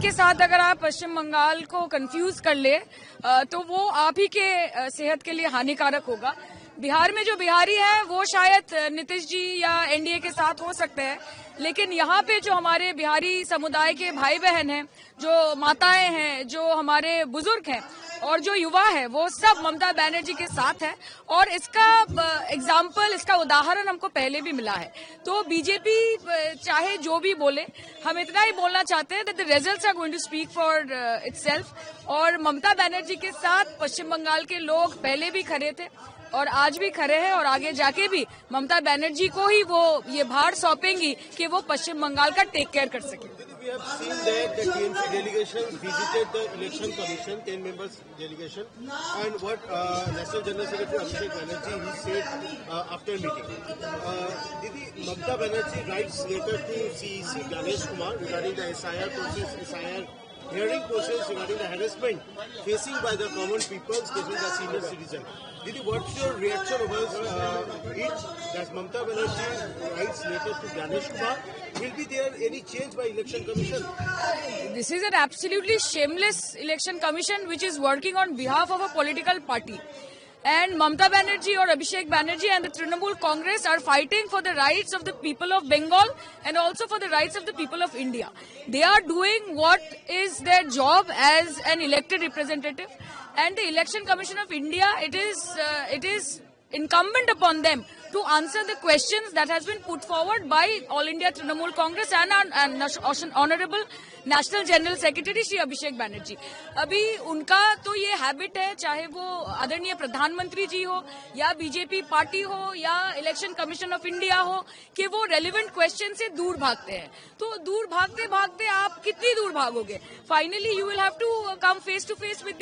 के साथ अगर आप पश्चिम बंगाल को कंफ्यूज कर ले तो वो आप ही के सेहत के लिए हानिकारक होगा। बिहार में जो बिहारी है वो शायद नीतीश जी या एनडीए के साथ हो सकते हैं, लेकिन यहाँ पे जो हमारे बिहारी समुदाय के भाई बहन हैं, जो माताएं हैं, जो हमारे बुजुर्ग हैं और जो युवा है, वो सब ममता बनर्जी के साथ है। और इसका एग्जाम्पल, इसका उदाहरण हमको पहले भी मिला है। तो बीजेपी चाहे जो भी बोले, हम इतना ही बोलना चाहते हैं that the results are going to speak for itself. और ममता बनर्जी के साथ पश्चिम बंगाल के लोग पहले भी खड़े थे और आज भी खड़े हैं और आगे जाके भी ममता बनर्जी को ही वो ये भार सौंपेंगी कि वो पश्चिम बंगाल का टेक केयर कर सके। We have seen that the TMC delegation visited the election commission, 10 members delegation, and what National General Secretary Abhishek Banerjee he said after meeting. Didi, Mamata Banerjee writes letter to CEC Ganesh Kumar regarding the SIR process, SIR hearing process regarding the harassment facing by the common people, especially the senior citizen. Didi, what's your reaction over it? As Mamata Banerjee writes letter to Ganesh Kumar, will be there any change by election commission? This is an absolutely shameless election commission which is working on behalf of a political party. And Mamata Banerjee or Abhishek Banerjee and the Trinamool Congress are fighting for the rights of the people of Bengal and also for the rights of the people of India. They are doing what is their job as an elected representative. And the Election Commission of India, it is incumbent upon them to answer the questions that has been put forward by All India Trinamool Congress and Honorable national general secretary Shri Abhishek Banerjee. अभी उनका तो ये habit है, चाहे वो आदरणीय प्रधानमंत्री जी हो या बीजेपी पार्टी हो या इलेक्शन कमीशन ऑफ इंडिया हो, कि वो रेलेवेंट क्वेश्चन से दूर भागते हैं। तो दूर भागते भागते आप कितनी दूर भागोगे? Finally you will have to come face to face with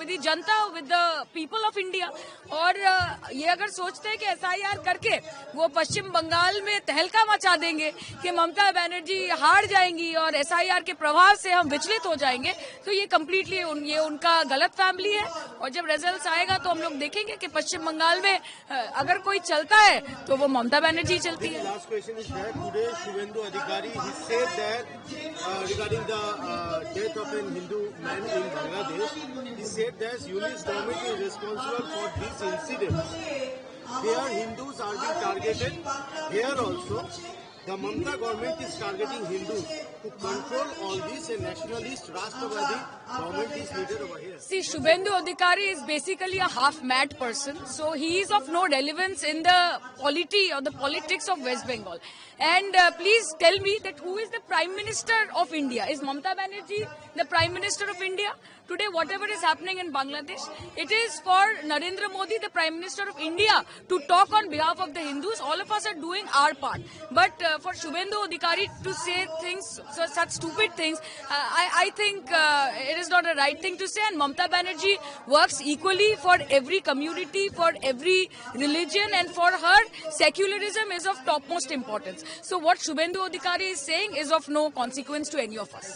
the janta, with the people of India. और ये अगर सोचते हैं कि SIR करके वो पश्चिम बंगाल में तहलका मचा देंगे कि ममता बनर्जी हार जाएंगी और SIR के प्रभाव से हम विचलित हो जाएंगे, तो ये कम्प्लीटली ये उनका गलत फैमिली है। और जब रिजल्ट्स आएगा तो हम लोग देखेंगे कि पश्चिम बंगाल में अगर कोई चलता है तो वो ममता बनर्जी चलती है। Last question is that today Shubhendu Adhikari he said that regarding the death of a Hindu man in Bangladesh, he said that UNIS government is responsible for these incidents. There Hindus are being targeted. Here also, the Mamata government is targeting Hindus to control all this, and nationalist Rashtrabadi government is needed over here. See, Shubhendu Adhikari is basically a half-mad person, so he is of no relevance in the polity or the politics of West Bengal. And please tell me that who is the Prime Minister of India? Is Mamata Banerjee the Prime Minister of India? Today, whatever is happening in Bangladesh, it is for Narendra Modi, the Prime Minister of India, to talk on behalf of the Hindus. All of us are doing our part. But for Shubhendu Adhikari to say things, such stupid things, I think it is not a right thing to say. And Mamata Banerjee works equally for every community, for every religion, and for her, secularism is of topmost importance. So what Shubhendu Adhikari is saying is of no consequence to any of us.